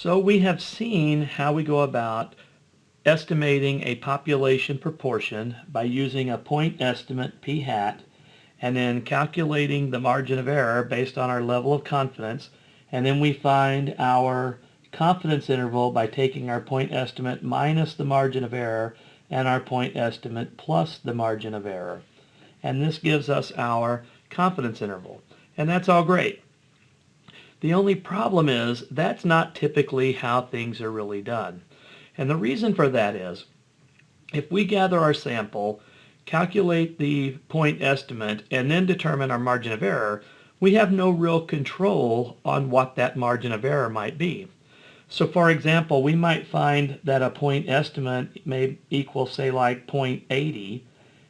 So we have seen how we go about estimating a population proportion by using a point estimate p hat and then calculating the margin of error based on our level of confidence, and then we find our confidence interval by taking our point estimate minus the margin of error and our point estimate plus the margin of error. And this gives us our confidence interval. And that's all great. The only problem is that's not typically how things are really done. And the reason for that is if we gather our sample, calculate the point estimate, and then determine our margin of error, we have no real control on what that margin of error might be. So for example, we might find that a point estimate may equal, say, like 0.80,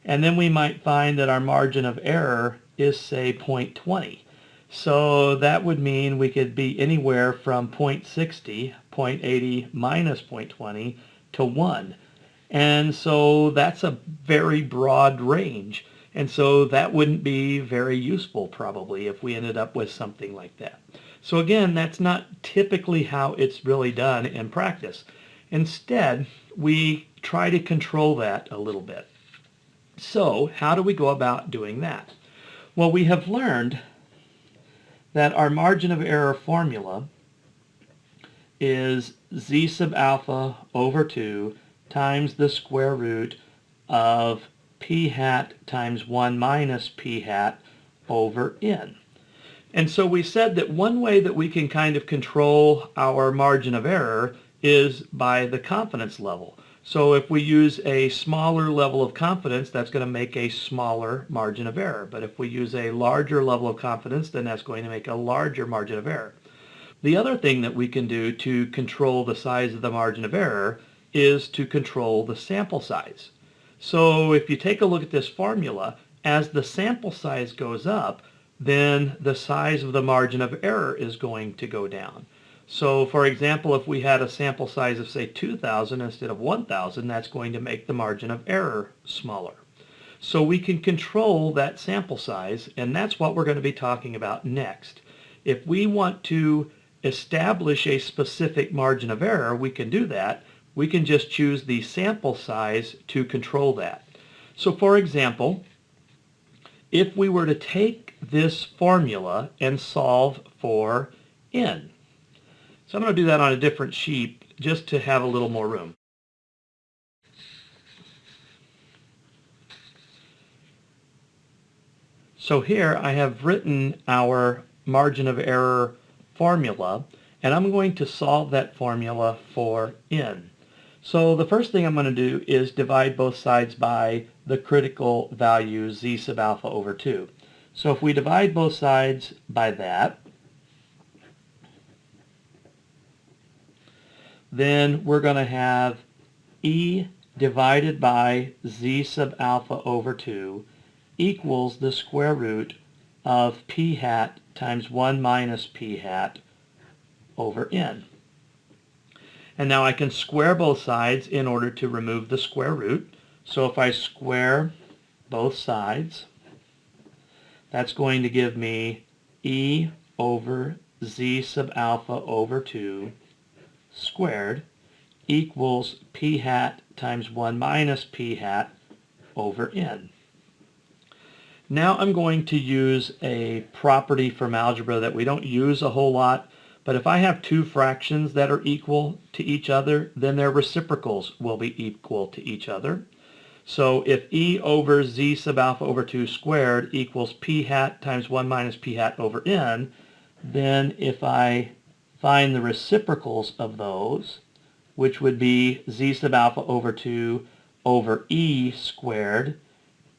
and then we might find that our margin of error is, say, 0.20. So that would mean we could be anywhere from 0.60, 0.80 minus 0.20 to 1. And so that's a very broad range. And so that wouldn't be very useful probably if we ended up with something like that. So again, that's not typically how it's really done in practice. Instead, we try to control that a little bit. So how do we go about doing that? Well, we have learned that our margin of error formula is z sub alpha over 2 times the square root of p hat times 1 minus p hat over n. And so we said that one way that we can kind of control our margin of error is by the confidence level. So if we use a smaller level of confidence, that's going to make a smaller margin of error. But if we use a larger level of confidence, then that's going to make a larger margin of error. The other thing that we can do to control the size of the margin of error is to control the sample size. So if you take a look at this formula, as the sample size goes up, then the size of the margin of error is going to go down. So for example, if we had a sample size of, say, 2,000 instead of 1,000, that's going to make the margin of error smaller. So we can control that sample size, and that's what we're going to be talking about next. If we want to establish a specific margin of error, we can do that. We can just choose the sample size to control that. So for example, if we were to take this formula and solve for n. So I'm going to do that on a different sheet just to have a little more room. So here I have written our margin of error formula, and I'm going to solve that formula for n. So the first thing I'm going to do is divide both sides by the critical value z sub alpha over 2. So if we divide both sides by that, then we're going to have e divided by z sub alpha over 2 equals the square root of p hat times 1 minus p hat over n. And now I can square both sides in order to remove the square root. So if I square both sides, that's going to give me e over z sub alpha over 2 squared equals p hat times 1 minus p hat over n. Now I'm going to use a property from algebra that we don't use a whole lot, but if I have two fractions that are equal to each other, then their reciprocals will be equal to each other. So if e over z sub alpha over 2 squared equals p hat times 1 minus p hat over n, then if I find the reciprocals of those, which would be z sub alpha over 2 over e squared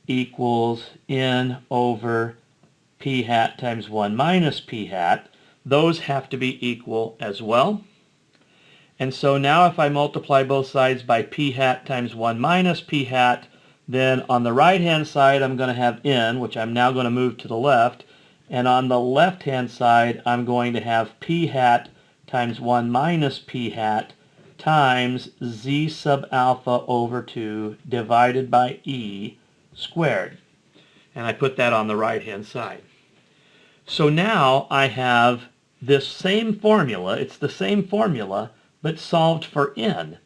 equals n over p hat times 1 minus p hat, those have to be equal as well. And so now if I multiply both sides by p hat times 1 minus p hat, then on the right-hand side I'm going to have n, which I'm now going to move to the left. And on the left-hand side I'm going to have p hat times 1 minus p hat times z sub alpha over 2 divided by e squared. And I put that on the right-hand side. So now I have this same formula, it's the same formula, but solved for n.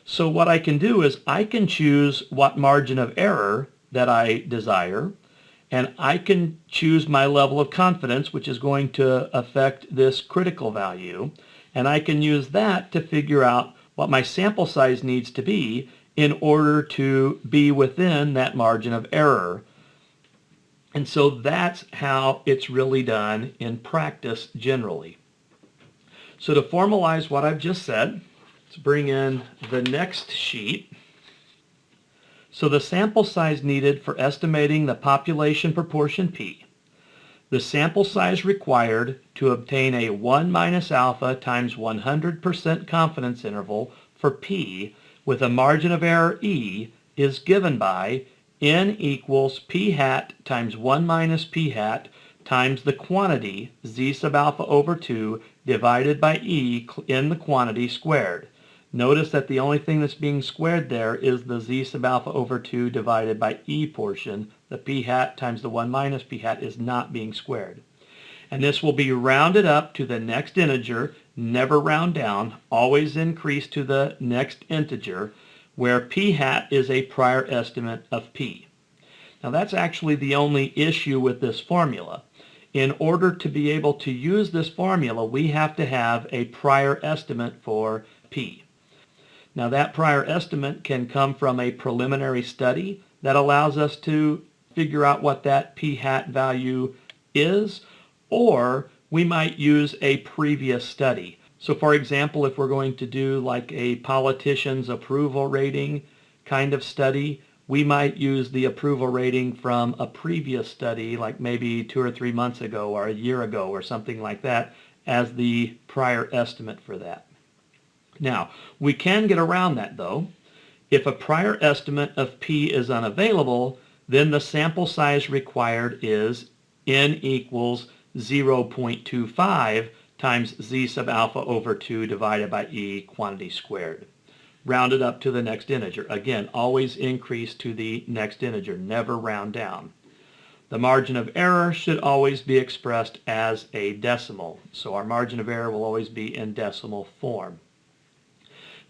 So what I can do is I can choose what margin of error that I desire, and I can choose my level of confidence, which is going to affect this critical value, and I can use that to figure out what my sample size needs to be in order to be within that margin of error. And so that's how it's really done in practice generally. So to formalize what I've just said, let's bring in the next sheet. So the sample size needed for estimating the population proportion P. The sample size required to obtain a 1 minus alpha times 100% confidence interval for P with a margin of error E is given by n equals p hat times 1 minus p hat times the quantity z sub alpha over 2 divided by E in the quantity squared. Notice that the only thing that's being squared there is the z sub alpha over 2 divided by E portion. The p hat times the 1 minus p hat is not being squared. And this will be rounded up to the next integer, never round down, always increase to the next integer, where p hat is a prior estimate of P. Now that's actually the only issue with this formula. In order to be able to use this formula, we have to have a prior estimate for P. Now that prior estimate can come from a preliminary study that allows us to figure out what that p hat value is, or we might use a previous study. So for example, if we're going to do like a politician's approval rating kind of study, we might use the approval rating from a previous study, like maybe 2 or 3 months ago or a year ago or something like that, as the prior estimate for that. Now, we can get around that though. If a prior estimate of P is unavailable, then the sample size required is n equals 0.25 times z sub alpha over 2 divided by E quantity squared. Rounded up to the next integer. Again, always increase to the next integer, never round down. The margin of error should always be expressed as a decimal. So our margin of error will always be in decimal form.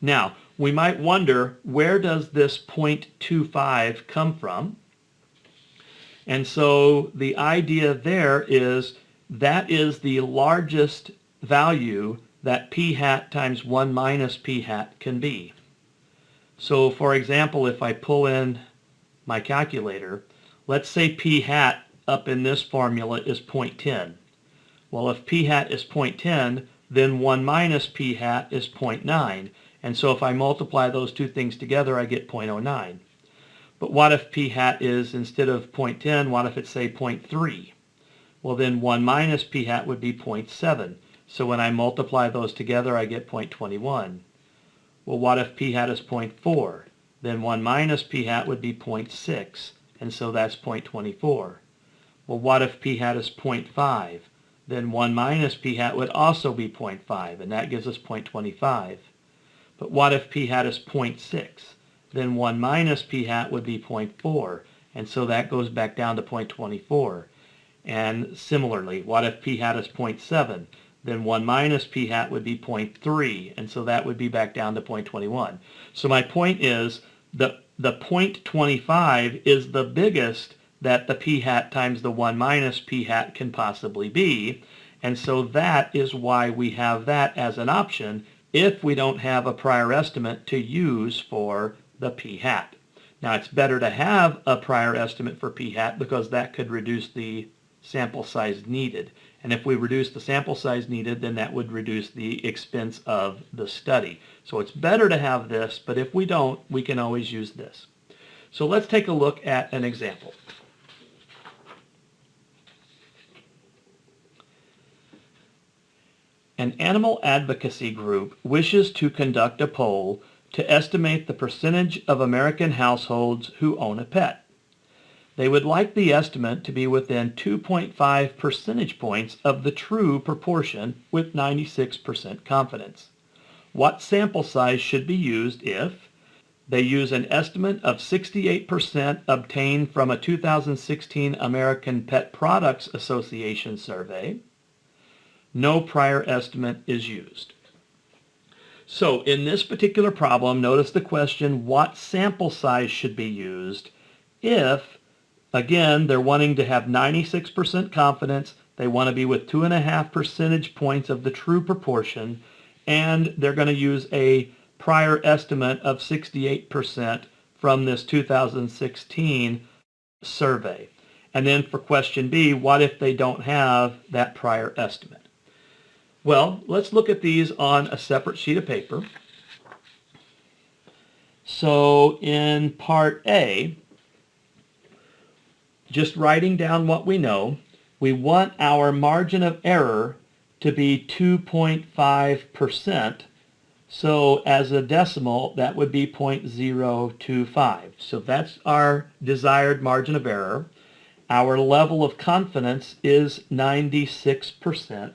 Now, we might wonder, where does this 0.25 come from? And so the idea there is that is the largest value that p hat times 1 minus p hat can be. So for example, if I pull in my calculator, let's say p hat up in this formula is 0.10. Well, if p hat is 0.10, then 1 minus p hat is 0.9. And so if I multiply those two things together, I get 0.09. But what if p hat is, instead of 0.10, what if it's say 0.3? Well, then 1 minus p hat would be 0.7. So when I multiply those together, I get 0.21. Well, what if p hat is 0.4? Then 1 minus p hat would be 0.6, and so that's 0.24. Well, what if p hat is 0.5? Then 1 minus p hat would also be 0.5, and that gives us 0.25. But what if p hat is 0.6? Then 1 minus p hat would be 0.4, and so that goes back down to 0.24. And similarly, what if p hat is 0.7? Then 1 minus p hat would be 0.3, and so that would be back down to 0.21. So my point is the 0.25 is the biggest that the p hat times the 1 minus p hat can possibly be, and so that is why we have that as an option if we don't have a prior estimate to use for the p hat. Now it's better to have a prior estimate for p hat because that could reduce the sample size needed. And if we reduce the sample size needed, then that would reduce the expense of the study. So it's better to have this, but if we don't, we can always use this. So let's take a look at an example. An animal advocacy group wishes to conduct a poll to estimate the percentage of American households who own a pet. They would like the estimate to be within 2.5 percentage points of the true proportion with 96% confidence. What sample size should be used if they use an estimate of 68% obtained from a 2016 American Pet Products Association survey, no prior estimate is used. So in this particular problem, notice the question, what sample size should be used if, again, they're wanting to have 96% confidence, they want to be with 2.5 percentage points of the true proportion, and they're going to use a prior estimate of 68% from this 2016 survey. And then for question B, what if they don't have that prior estimate? Well, let's look at these on a separate sheet of paper. So in part A, just writing down what we know, we want our margin of error to be 2.5%. So as a decimal, that would be 0.025. So that's our desired margin of error. Our level of confidence is 96%.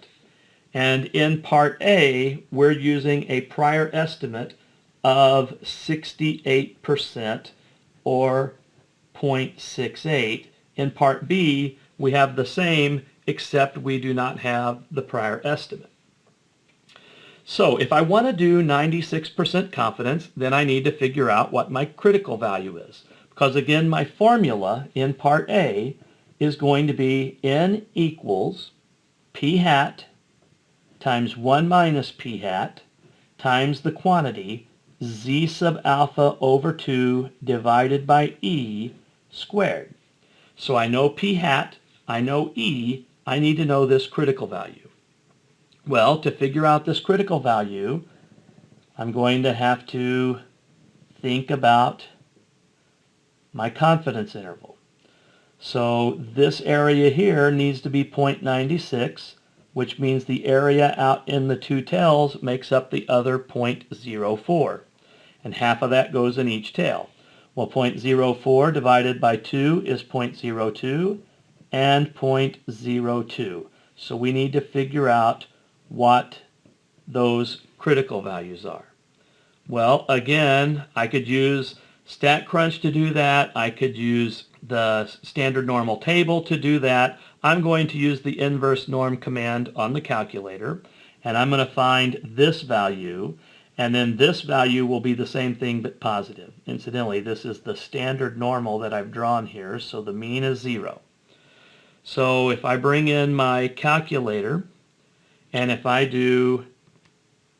And in part A, we're using a prior estimate of 68% or 0.68. In part B, we have the same, except we do not have the prior estimate. So if I want to do 96% confidence, then I need to figure out what my critical value is. Because again, my formula in part A is going to be N equals P hat times 1 minus P hat times the quantity Z sub alpha over 2 divided by E squared. So I know P hat, I know E, I need to know this critical value. Well, to figure out this critical value, I'm going to have to think about my confidence interval. So this area here needs to be 0.96, which means the area out in the two tails makes up the other 0.04. And half of that goes in each tail. Well, 0.04 divided by 2 is 0.02 and 0.02. So we need to figure out what those critical values are. Well, again, I could use StatCrunch to do that. I could use the standard normal table to do that. I'm going to use the inverse norm command on the calculator, and I'm going to find this value, and then this value will be the same thing but positive. Incidentally, this is the standard normal that I've drawn here, so the mean is 0. So if I bring in my calculator, and if I do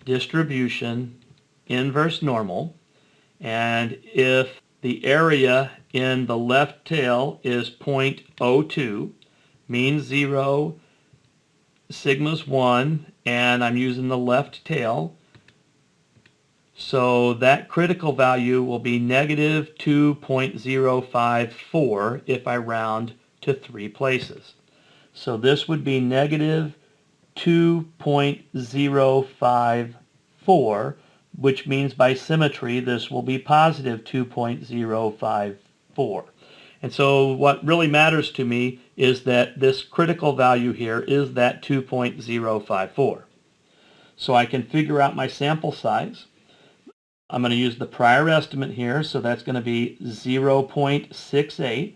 distribution inverse normal, and if the area in the left tail is 0.02, mean 0, sigma's 1, and I'm using the left tail. So that critical value will be negative 2.054 if I round to 3 places. So this would be negative 2.054, which means by symmetry this will be positive 2.054. And so what really matters to me is that this critical value here is that 2.054. So I can figure out my sample size. I'm going to use the prior estimate here, so that's going to be 0.68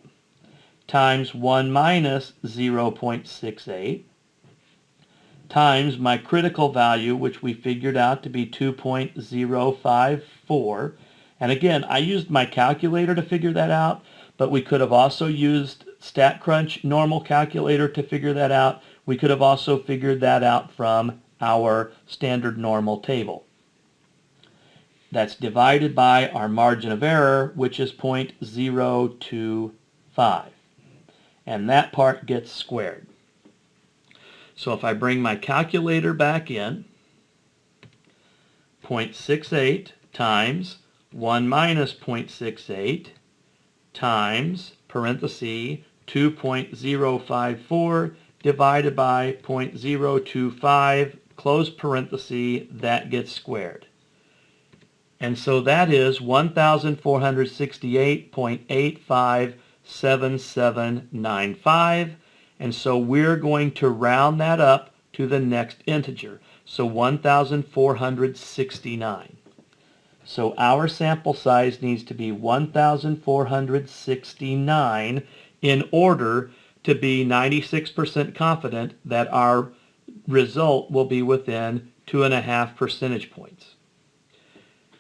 times 1 minus 0.68 times my critical value, which we figured out to be 2.054. And again, I used my calculator to figure that out, but we could have also used StatCrunch normal calculator to figure that out. We could have also figured that out from our standard normal table. That's divided by our margin of error, which is 0.025. And that part gets squared. So if I bring my calculator back in, 0.68 times 1 minus 0.68 times, parenthesis, 2.054 divided by 0.025, close parenthesis, that gets squared. And so that is 1,468.857795. And so we're going to round that up to the next integer. So 1,469. So our sample size needs to be 1,469 in order to be 96% confident that our result will be within 2.5 percentage points.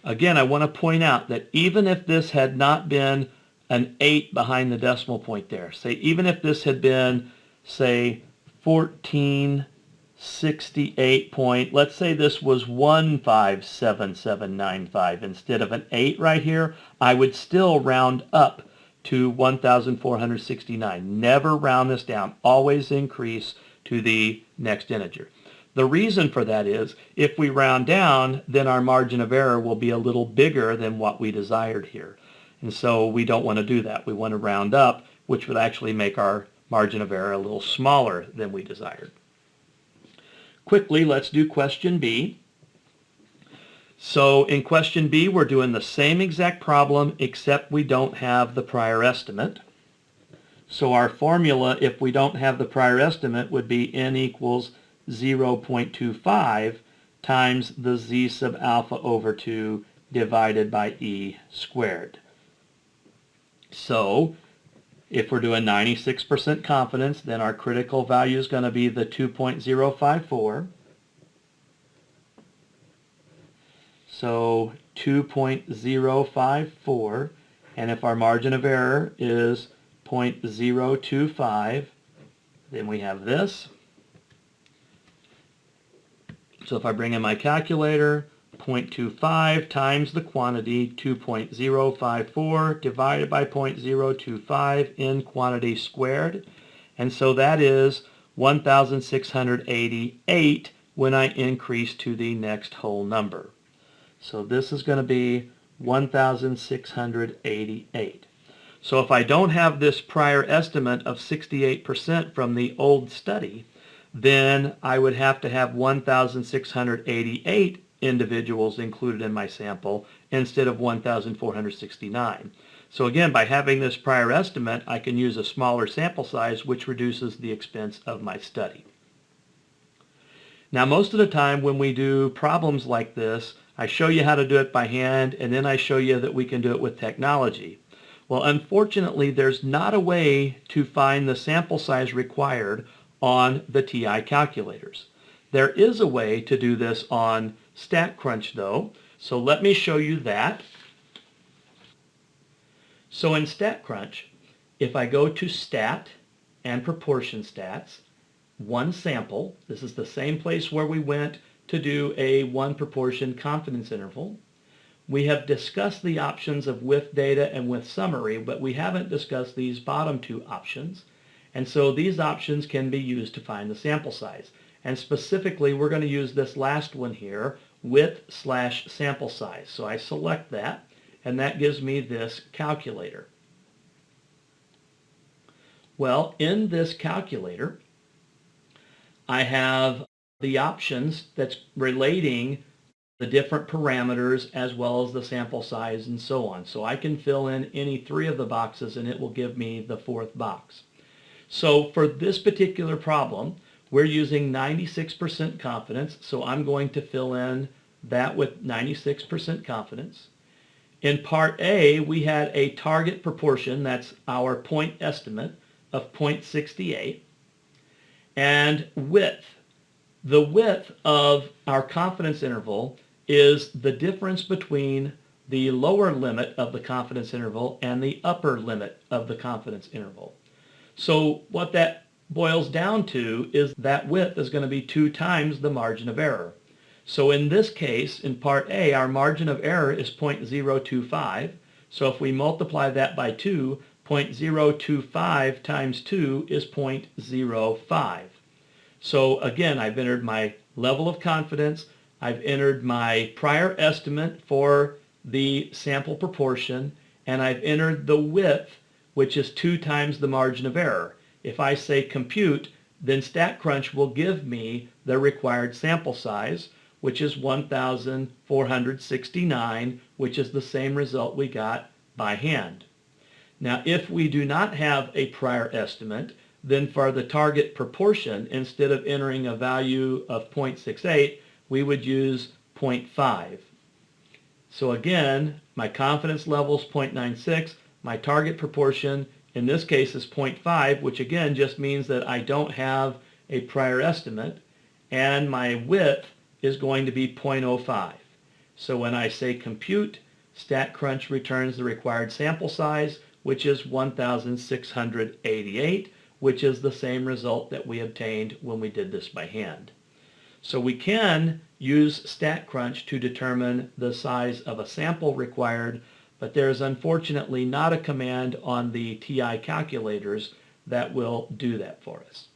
Again, I want to point out that even if this had not been an 8 behind the decimal point there, say even if this had been, say, 1468 point, let's say this was 157795 instead of an 8 right here, I would still round up to 1469. Never round this down. Always increase to the next integer. The reason for that is if we round down, then our margin of error will be a little bigger than what we desired here. And so we don't want to do that. We want to round up, which would actually make our margin of error a little smaller than we desired. Quickly, let's do question B. So in question B, we're doing the same exact problem, except we don't have the prior estimate. So our formula, if we don't have the prior estimate, would be n equals 0.25 times the z sub alpha over 2 divided by e squared. So if we're doing 96% confidence, then our critical value is going to be the 2.054. So 2.054, and if our margin of error is 0.025, then we have this. So if I bring in my calculator, 0.25 times the quantity, 2.054 divided by 0.025 in quantity squared. And so that is 1,688 when I increase to the next whole number. So this is going to be 1,688. So if I don't have this prior estimate of 68% from the old study, then I would have to have 1,688 individuals included in my sample instead of 1,469. So again, by having this prior estimate, I can use a smaller sample size, which reduces the expense of my study. Now, most of the time when we do problems like this, I show you how to do it by hand, and then I show you that we can do it with technology. Well, unfortunately, there's not a way to find the sample size required on the TI calculators. There is a way to do this on StatCrunch though, so let me show you that. So in StatCrunch, if I go to Stat and Proportion Stats, one sample, this is the same place where we went to do a one proportion confidence interval. We have discussed the options of with data and with summary, but we haven't discussed these bottom two options. And so these options can be used to find the sample size. And specifically, we're going to use this last one here, width/sample size. So I select that, and that gives me this calculator. Well, in this calculator, I have the options that's relating the different parameters as well as the sample size and so on. So I can fill in any three of the boxes and it will give me the fourth box. So for this particular problem, we're using 96% confidence, so I'm going to fill in that with 96% confidence. In part A, we had a target proportion, that's our point estimate, of 0.68, and width. The width of our confidence interval is the difference between the lower limit of the confidence interval and the upper limit of the confidence interval. So what that boils down to is that width is going to be 2 times the margin of error. So in this case, in part A, our margin of error is 0.025. So if we multiply that by 2, 0.025 times 2 is 0.05. So again, I've entered my level of confidence, I've entered my prior estimate for the sample proportion, and I've entered the width, which is 2 times the margin of error. If I say compute, then StatCrunch will give me the required sample size, which is 1,469, which is the same result we got by hand. Now, if we do not have a prior estimate, then for the target proportion, instead of entering a value of 0.68, we would use 0.5. So again, my confidence level is 0.96. My target proportion in this case is 0.5, which again just means that I don't have a prior estimate. and my width is going to be 0.05. So when I say compute, StatCrunch returns the required sample size, which is 1,688, which is the same result that we obtained when we did this by hand. So we can use StatCrunch to determine the size of a sample required, but there's unfortunately not a command on the TI calculators that will do that for us.